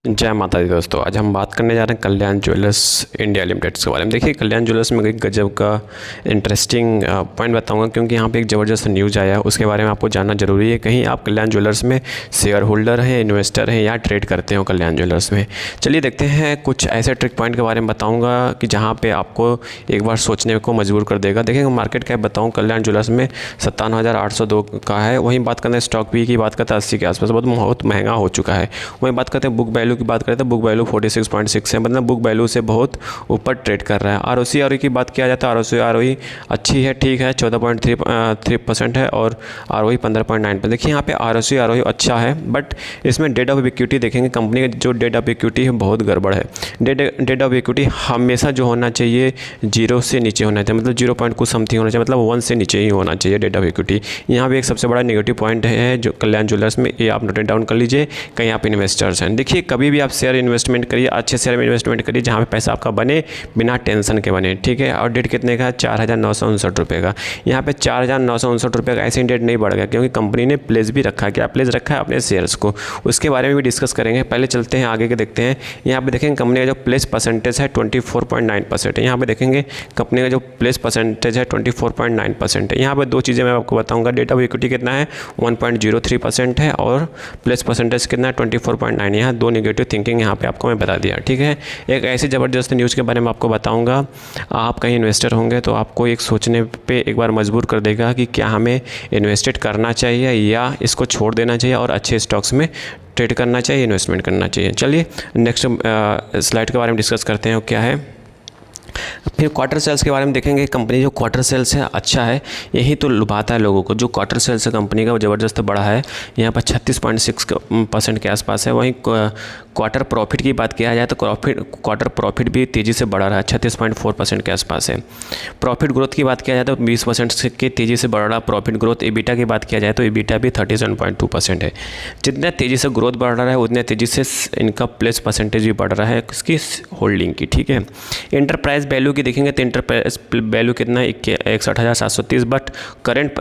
जय माता दी दोस्तों। आज हम बात करने जा रहे हैं कल्याण ज्वेलर्स इंडिया लिमिटेड के बारे में। देखिए, कल्याण ज्वेलर्स में एक गजब का इंटरेस्टिंग पॉइंट बताऊंगा, क्योंकि यहाँ पे एक ज़बरदस्त न्यूज़ आया है, उसके बारे में आपको जानना जरूरी है। कहीं आप कल्याण ज्वेलर्स में शेयर होल्डर हैं, इन्वेस्टर हैं या ट्रेड करते हो कल्याण ज्वेलर्स में। चलिए देखते हैं, कुछ ऐसे ट्रिक पॉइंट के बारे में बताऊँगा कि जहाँ पर आपको एक बार सोचने को मजबूर कर देगा। देखिए, मार्केट कैप बताऊँ, कल्याण ज्वेलर्स में 57,802 का है। वहीं बात करते हैं स्टॉक पी की, बात करते हैं 80 के आसपास, बहुत महंगा हो चुका है। वहीं बात करते हैं बुक वैल्यू की, बात करें तो बुक वैल्यू 46.6 है, मतलब बुक वैल्यू से बहुत ऊपर ट्रेड कर रहा है। आरओसी आरओई की बात किया जाता है, आरओसी आरओई अच्छी है, ठीक है, 14.3% है और आरओई 15.9 पर। देखिए यहाँ पे आरओसी आरओई अच्छा है, बट इसमें डेट ऑफ इक्विटी देखेंगे, कंपनी का जो डेट ऑफ इक्विटी है बहुत गड़बड़ है। डेट ऑफ इक्विटी हमेशा जो होना चाहिए 0 से नीचे होना चाहिए, मतलब 0 पॉइंट कुछ समथिंग होना चाहिए, मतलब 1 से नीचे ही होना चाहिए डेट ऑफ इक्विटी। यहाँ भी एक सबसे बड़ा नेगेटिव पॉइंट है जो कल्याण ज्वेलर्स में, ये आप नोट डाउन कर लीजिए कहीं आप इन्वेस्टर्स हैं। देखिए, कभी भी आप शेयर इन्वेस्टमेंट करिए, अच्छे शेयर में इन्वेस्टमेंट करिए जहाँ पे पैसा आपका बने बिना टेंशन के बने, ठीक है। और डेट कितने का? 4,959 रुपये का। यहाँ पे 4,959 रुपये का ऐसे ही डेट नहीं बढ़ गया, क्योंकि कंपनी ने प्लेस भी रखा है। क्या प्लेस रखा है? अपने शेयर्स को, उसके बारे में भी डिस्कस करेंगे। पहले चलते हैं आगे के, देखते हैं। यहाँ पे देखेंगे कंपनी का जो प्लेस परसेंटेज है 24.9% है। यहाँ पे देखेंगे कंपनी का जो प्लेस परसेंटेज है 24.9% है। यहाँ पे दो चीज़ें मैं आपको बताऊँगा। डेट ऑफ इक्विटी कितना है? 1.03% है और प्लेस परसेंटेज कितना है? 24.9। यहाँ दो नेगेटिव थिंकिंग यहाँ पे आपको मैं बता दिया, ठीक है। एक ऐसी ज़बरदस्त न्यूज़ के बारे में आपको बताऊंगा, आप कहीं इन्वेस्टर होंगे तो आपको एक सोचने पे एक बार मजबूर कर देगा कि क्या हमें इन्वेस्टेड करना चाहिए या इसको छोड़ देना चाहिए और अच्छे स्टॉक्स में ट्रेड करना चाहिए, इन्वेस्टमेंट करना चाहिए। चलिए नेक्स्ट स्लाइड के बारे में डिस्कस करते हैं, क्या है। फिर क्वार्टर सेल्स के बारे में देखेंगे। कंपनी जो क्वार्टर सेल्स है अच्छा है, यही तो लुभाता है लोगों को। जो क्वार्टर सेल्स है कंपनी का वो ज़बरदस्त बढ़ा है, यहाँ पर 36.6% के आसपास है। वहीं क्वार्टर प्रॉफिट की बात किया जाए तो क्वार्टर प्रॉफिट भी तेज़ी से बढ़ा रहा है, 36.4% के आसपास है। प्रॉफिट ग्रोथ की बात किया जाए तो 20% की तेज़ी से बढ़ रहा प्रॉफिट ग्रोथ। EBITDA की बात किया जाए तो EBITDA भी 37.2% है। जितना तेज़ी से ग्रोथ बढ़ रहा है उतने तेज़ी से इनका प्लेस परसेंटेज भी बढ़ रहा है इसकी होल्डिंग की, ठीक है। इंटरप्राइज वैल्यू की देखेंगे तो इंटरप्राइज वैल्यू कितना है? 61,730, बट करेंट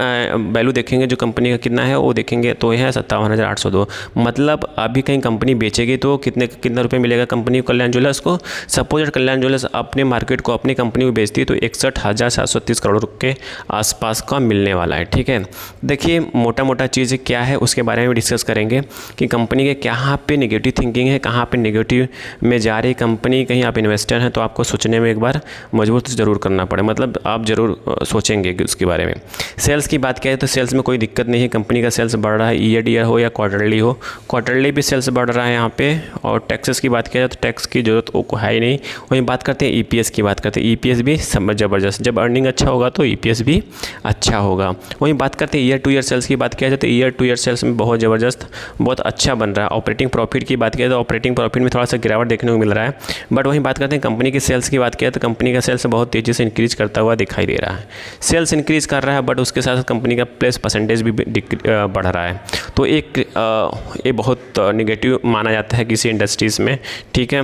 वैल्यू देखेंगे जो कंपनी का कितना है वो देखेंगे तो यह है 57,802। मतलब अभी कहीं कंपनी बेचेगी तो कितना रुपये मिलेगा कंपनी को, कल्याण ज्वेलर्स को। सपोज कल्याण ज्वेलर्स अपने मार्केट को, अपनी कंपनी को बेचती है तो 61,730 करोड़ के आसपास का मिलने वाला है, ठीक है। देखिए मोटा मोटा चीज़ क्या है उसके बारे में डिस्कस करेंगे कि कंपनी के कहाँ पे नेगेटिव थिंकिंग है, कहाँ पे नेगेटिव में जा रही कंपनी। कहीं आप इन्वेस्टर हैं तो आपको सोचने में एक बार मजबूर ज़रूर करना पड़े, मतलब आप ज़रूर सोचेंगे कि उसके बारे में। सेल्स की बात करें तो सेल्स में कोई दिक्कत नहीं है, कंपनी का सेल्स बढ़ रहा है, ईयर हो या क्वार्टरली हो। क्वार्टरली भी सेल्स बढ़ रहा है यहाँ पे। और टैक्सेस की बात किया जाए तो टैक्स की जरूरत है ही नहीं। वहीं बात करते हैं EPS की, बात करते हैं EPS भी ज़बरदस्त। जब अर्निंग अच्छा होगा तो EPS भी अच्छा होगा। वहीं बात करते हैं ईयर टू ईयर सेल्स की, बात किया जाए तो ईयर टू ईयर सेल्स में बहुत ज़बरदस्त, बहुत अच्छा बन रहा है। ऑपरेटिंग प्रॉफिट की बात किया तो ऑपरेटिंग प्रॉफिट में थोड़ा सा गिरावट देखने को मिल रहा है। बट वहीं बात करते हैं कंपनी की सेल्स की, बात किया तो कंपनी का सेल्स बहुत तेज़ी से इंक्रीज करता हुआ दिखाई दे रहा है। सेल्स इंक्रीज कर रहा है बट उसके साथ कंपनी का प्लेस परसेंटेज भी बढ़ रहा है। तो ये बहुत नेगेटिव माना जाता है किसी इंडस्ट्रीज़ में, ठीक है।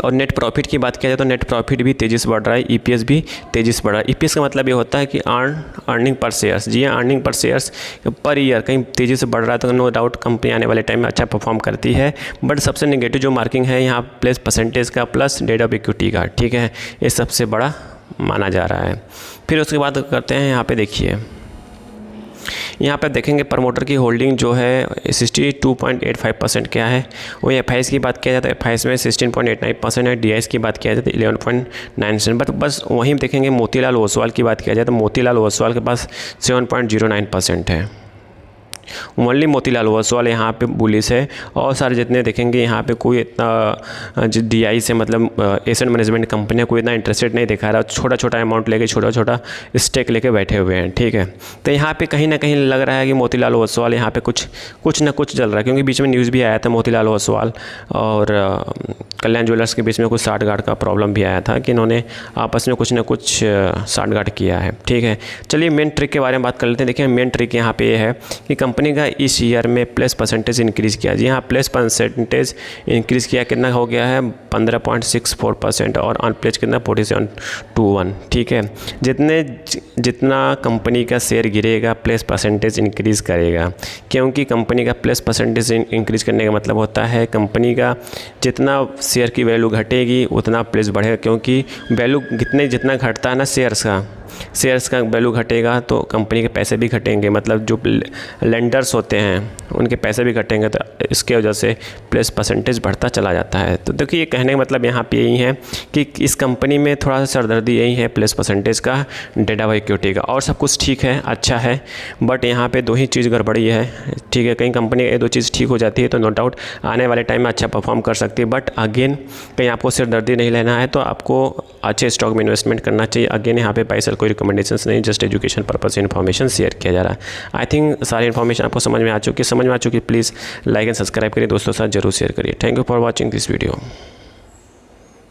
और नेट प्रॉफिट की बात किया जाए तो नेट प्रॉफिट भी तेज़ी से बढ़ रहा है, EPS भी तेज़ी से बढ़ रहा है। EPS का मतलब ये होता है कि अर्निंग पर शेयर्स। जी हाँ, earning per shares per year कहीं तेज़ी से बढ़ रहा है तो नो डाउट कंपनी आने वाले टाइम में अच्छा परफॉर्म करती है। बट सबसे नेगेटिव जो मार्किंग है यहाँ प्लेस परसेंटेज का प्लस डेट ऑफ इक्विटी का, ठीक है, ये सबसे बड़ा माना जा रहा है। फिर उसके बाद करते हैं, यहाँ पे देखिए, यहाँ पर देखेंगे प्रमोटर की होल्डिंग जो है 62.85% क्या है। वही FIs की बात किया जाए तो FIs में 16.89% है। DIs की बात किया जाए तो 11.9%। बस वहीं देखेंगे मोतीलाल ओसवाल की बात किया जाए तो मोतीलाल ओसवाल के पास 7.09% है। ओनली मोतीलाल ओसवाल यहाँ पे बुलिश है। और सारे जितने देखेंगे यहाँ पे कोई इतना DI से, मतलब एसेट मैनेजमेंट कंपनियाँ कोई इतना इंटरेस्टेड नहीं दिखा रहा, छोटा छोटा अमाउंट लेके छोटा छोटा स्टेक लेके बैठे हुए हैं, ठीक है। तो यहाँ पे कहीं ना कहीं लग रहा है कि मोतीलाल ओसवाल यहाँ पे कुछ ना कुछ चल रहा है, क्योंकि बीच में न्यूज़ भी आया था मोतीलाल ओसवाल और कल्याण ज्वेलर्स के बीच में कुछ साठगांठ का प्रॉब्लम भी आया था कि इन्होंने आपस में कुछ ना कुछ साठगांठ किया है, ठीक है। चलिए मेन ट्रिक के बारे में बात कर लेते हैं। देखिए मेन ट्रिक यहाँ पे ये है कि कंपनी का इस ईयर में प्लस परसेंटेज इंक्रीज़ किया। जी हाँ, प्लस परसेंटेज इंक्रीज़ किया, कितना हो गया है 15.64% और अनप्लेज कितना 4721। ठीक है, जितना कंपनी का शेयर गिरेगा प्लस परसेंटेज इंक्रीज़ करेगा, क्योंकि कंपनी का प्लस परसेंटेज इंक्रीज़ करने का मतलब होता है कंपनी का जितना शेयर की वैल्यू घटेगी उतना प्लस बढ़ेगा, क्योंकि वैल्यू जितना घटता है ना शेयर्स का वैल्यू घटेगा तो कंपनी के पैसे भी घटेंगे, मतलब जो लेंडर्स होते हैं उनके पैसे भी घटेंगे, तो इसके वजह से प्लस परसेंटेज बढ़ता चला जाता है। तो देखिए, कहने का मतलब यहाँ पे यही है कि इस कंपनी में थोड़ा सा सरदर्दी यही है प्लस परसेंटेज का, डेट ऑफ इक्विटी का, और सब कुछ ठीक है, अच्छा है, बट यहाँ पे 2 ही चीज़ गड़बड़ी है। ठीक है, कहीं कंपनी ये 2 चीज़ ठीक हो जाती है तो नो डाउट आने वाले टाइम में अच्छा परफॉर्म कर सकती है, बट अगेन कहीं आपको सिरदर्दी नहीं लेना है तो आपको अच्छे स्टॉक में इन्वेस्टमेंट करना चाहिए। अगेन यहाँ पे पैसा कोई रिकमेंडेशंस नहीं, जस्ट एजुकेशन पर्पस से इन्फॉर्मेशन शेयर किया जा रहा है। आई थिंक सारी इन्फॉर्मेशन आपको समझ में आ चुकी है। प्लीज़ लाइक एंड सब्सक्राइब करिए, दोस्तों के साथ जरूर शेयर करिए। Thank you for watching this video.